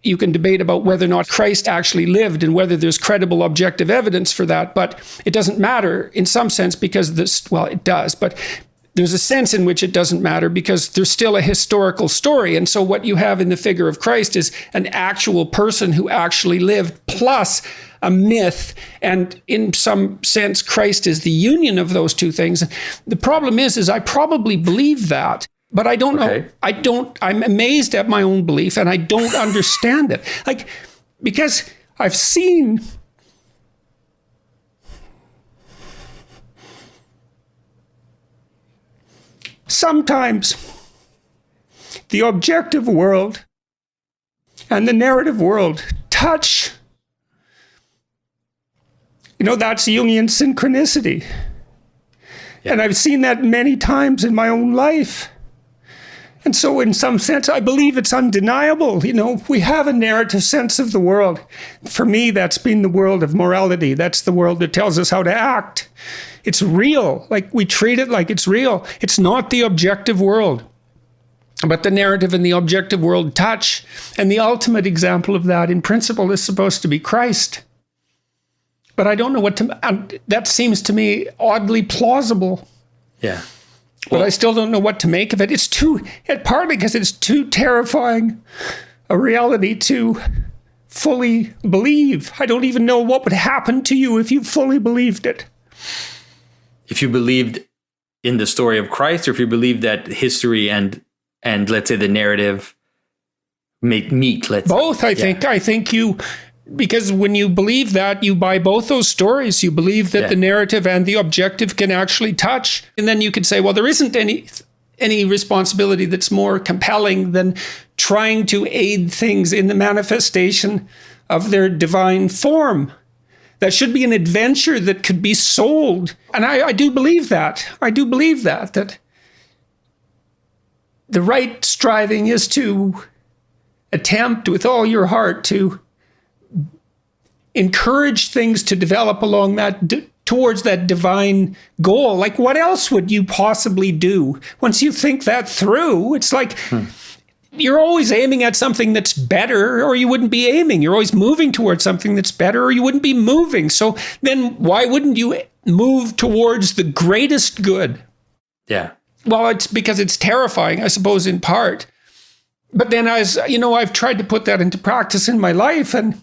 you can debate about whether or not Christ actually lived and whether there's credible objective evidence for that. But it doesn't matter in some sense because it does, but there's a sense in which it doesn't matter because there's still a historical story. And so what you have in the figure of Christ is an actual person who actually lived plus a myth. And in some sense, Christ is the union of those two things. The problem is I probably believe that, but I don't know. I'm amazed at my own belief and I don't understand it. Like, because I've seen sometimes the objective world and the narrative world touch. That's Jungian synchronicity. Yeah. And I've seen that many times in my own life. And so in some sense, I believe it's undeniable. We have a narrative sense of the world. For me, that's been the world of morality. That's the world that tells us how to act. It's real. Like, we treat it like it's real. It's not the objective world. But the narrative and the objective world touch. And the ultimate example of that, in principle, is supposed to be Christ. But I don't know that seems to me oddly plausible. Yeah. But I still don't know what to make of it. Partly because it's too terrifying a reality to fully believe. I don't even know what would happen to you if you fully believed it. If you believed in the story of Christ, or if you believed that history and let's say the narrative meet, both, I think. I think because when you believe that, you buy both those stories. You believe that the narrative and the objective can actually touch. And then you could say, well, there isn't any responsibility that's more compelling than trying to aid things in the manifestation of their divine form. That should be an adventure that could be sold. And I do believe that. I do believe that the right striving is to attempt with all your heart to encourage things to develop along that, towards that divine goal. Like, what else would you possibly do? Once you think that through, it's like you're always aiming at something that's better, or you wouldn't be aiming. You're always moving towards something that's better, or you wouldn't be moving. So then why wouldn't you move towards the greatest good? Yeah. Well, it's because it's terrifying, I suppose, in part. But then I've tried to put that into practice in my life, and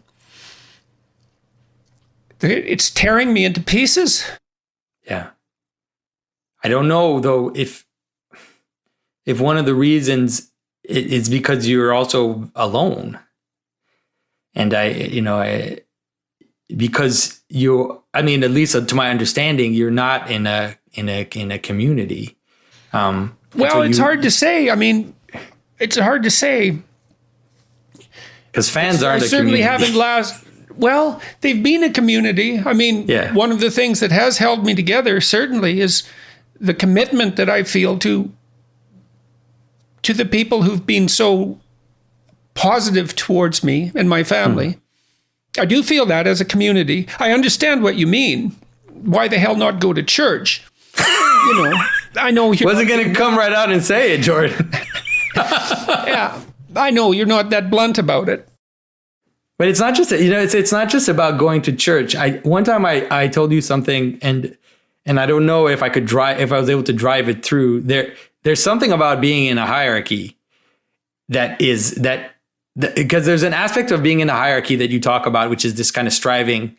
it's tearing me into pieces. Yeah. I don't know, though, if one of the reasons is because you're also alone. And because at least to my understanding, you're not in a community. It's hard to say. It's hard to say. Because fans aren't a community. Certainly haven't Well, they've been a community. One of the things that has held me together certainly is the commitment that I feel to the people who've been so positive towards me and my family. I do feel that as a community. I understand what you mean. Why the hell not go to church? I know you wasn't going to come right out and say it, Jordan. Yeah, I know you're not that blunt about it. But it's not just, it's not just about going to church. One time I told you something, and I don't know if I was able to drive it through. There's something about being in a hierarchy because there's an aspect of being in a hierarchy that you talk about, which is this kind of striving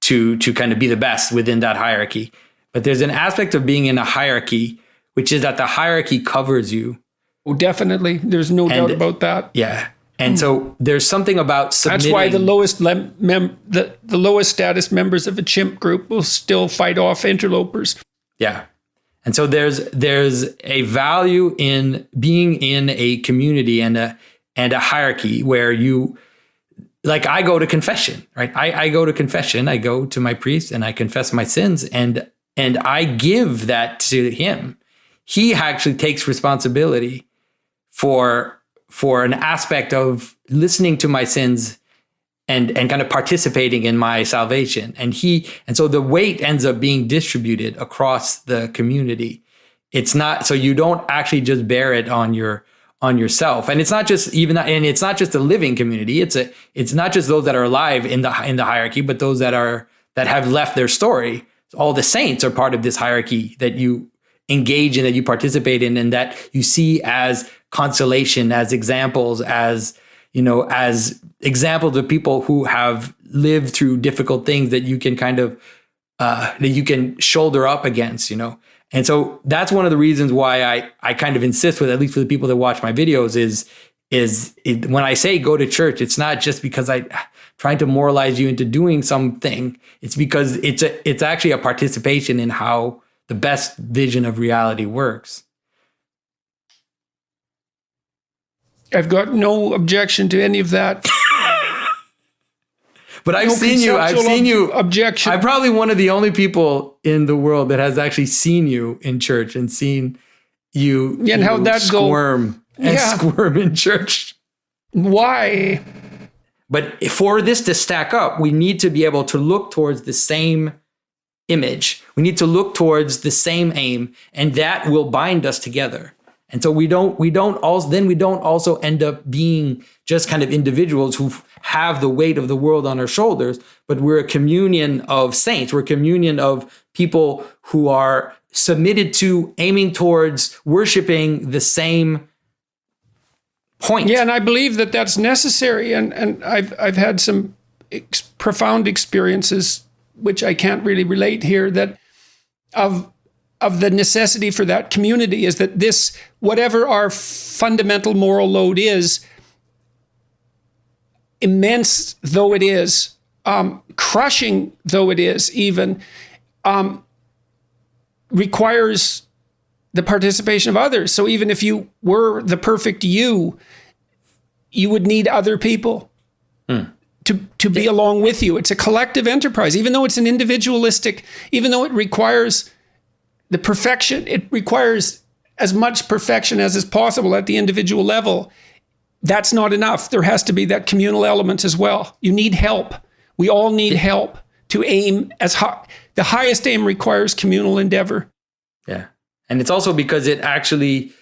to kind of be the best within that hierarchy. But there's an aspect of being in a hierarchy, which is that the hierarchy covers you. Oh, definitely. There's no doubt about that. Yeah. And so there's something about submitting. That's why the lowest status members of a chimp group will still fight off interlopers. Yeah. And so there's a value in being in a community and a hierarchy where you, like, I go to confession, right? I go to confession. I go to my priest and I confess my sins, and I give that to him. He actually takes responsibility for an aspect of listening to my sins and kind of participating in my salvation. And so the weight ends up being distributed across the community. It's not, so you don't actually just bear it on your on yourself. And it's not just it's not just a living community. It's not just those that are alive in the hierarchy, but those that have left their story. All the saints are part of this hierarchy that you engage in, that you participate in, and that you see as consolation, as examples, as examples of people who have lived through difficult things that you can kind of that you can shoulder up against, And so that's one of the reasons why I kind of insist with, at least for the people that watch my videos, is when I say go to church, it's not just because I'm trying to moralize you into doing something. It's because it's actually a participation in how the best vision of reality works. I've got no objection to any of that. But I've seen you. Objection. I'm probably one of the only people in the world that has actually seen you in church and seen you, and how that squirm squirm in church. Why? But for this to stack up, we need to be able to look towards the same image. We need to look towards the same aim, and that will bind us together. And so we don't also end up being just kind of individuals who have the weight of the world on our shoulders, but we're a communion of saints. We're a communion of people who are submitted to, aiming towards, worshiping the same point. Yeah, and I believe that that's necessary. And I've had some profound experiences, which I can't really relate here, that of the necessity for that community, is that this, whatever our fundamental moral load is, immense though it is, crushing though it is even, requires the participation of others. So even if you were the perfect you would need other people to be along with you. It's a collective enterprise, even though it's an individualistic, even though it requires the perfection, it requires as much perfection as is possible at the individual level. That's not enough. There has to be that communal element as well. You need help. We all need help to aim as high. The highest aim requires communal endeavor. Yeah. And it's also because it actually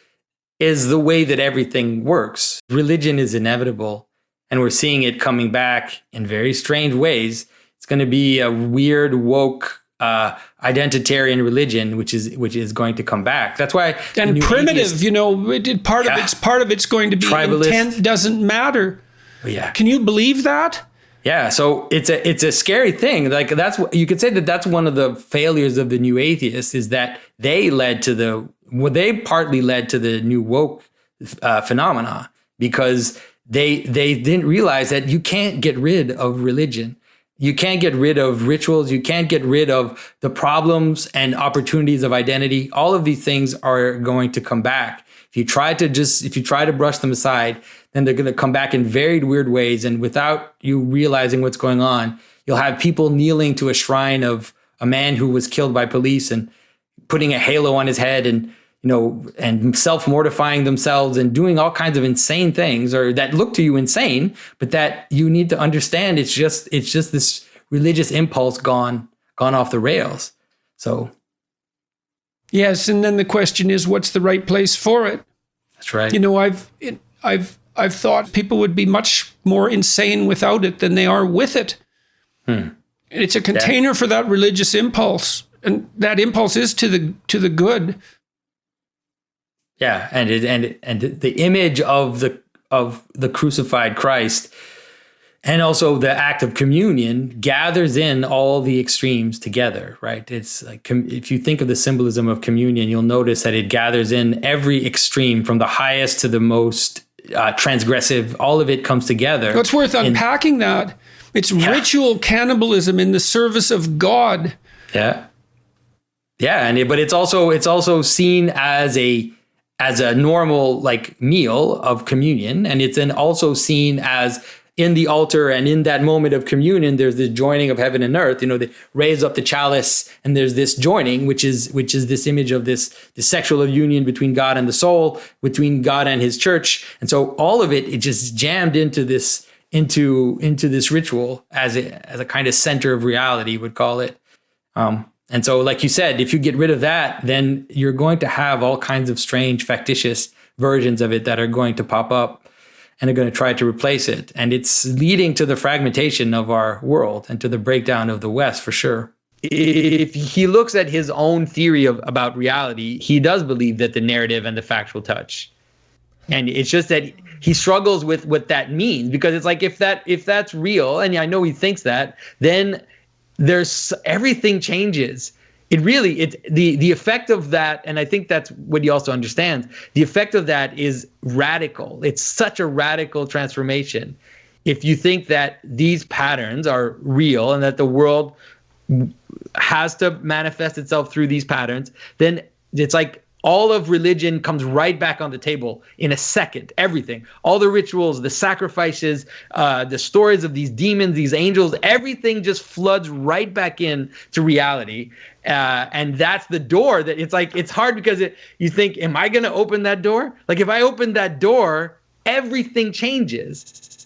is the way that everything works. Religion is inevitable, and we're seeing it coming back in very strange ways. It's going to be a weird, woke, identitarian religion, which is going to come back. That's why. And primitive, part of it's going to be tribalist. Intent doesn't matter. Yeah. Can you believe that? Yeah. So it's a scary thing. Like you could say that's one of the failures of the new atheists, is that they partly led to the new woke phenomena, because they didn't realize that you can't get rid of religion. You can't get rid of rituals. You can't get rid of the problems and opportunities of identity. All of these things are going to come back. If you try to brush them aside, then they're going to come back in very weird ways. And without you realizing what's going on, you'll have people kneeling to a shrine of a man who was killed by police and putting a halo on his head and self-mortifying themselves and doing all kinds of insane things, or that look to you insane, but that you need to understand it's just this religious impulse gone off the rails. So yes, and then the question is, what's the right place for it? That's right. I've thought people would be much more insane without it than they are with it. It's a container for that religious impulse, and that impulse is to the good. Yeah, and the image of the crucified Christ, and also the act of communion, gathers in all the extremes together, right? It's like, if you think of the symbolism of communion, you'll notice that it gathers in every extreme, from the highest to the most transgressive. All of it comes together. It's worth unpacking that. It's ritual cannibalism in the service of God. Yeah, but it's also seen as a normal meal of communion, and it's then also seen as, in the altar and in that moment of communion, there's the joining of heaven and earth. They raise up the chalice, and there's this joining, which is this image of this sexual union between God and the soul, between God and His church. And so all of it just jammed into this ritual as a kind of center of reality, would call it. And so, like you said, if you get rid of that, then you're going to have all kinds of strange, factitious versions of it that are going to pop up and are going to try to replace it. And it's leading to the fragmentation of our world and to the breakdown of the West, for sure. If he looks at his own theory about reality, he does believe that the narrative and the factual touch. And it's just that he struggles with what that means, because it's like, if that's real, and I know he thinks that, then everything changes. The effect of that, and I think that's what he also understands, the effect of that is radical. It's such a radical transformation. If you think that these patterns are real and that the world has to manifest itself through these patterns, then it's like all of religion comes right back on the table in a second. Everything, all the rituals, the sacrifices, the stories of these demons, these angels, everything just floods right back in to reality. And that's the door that it's hard, because you think, am I going to open that door? Like, if I open that door, everything changes.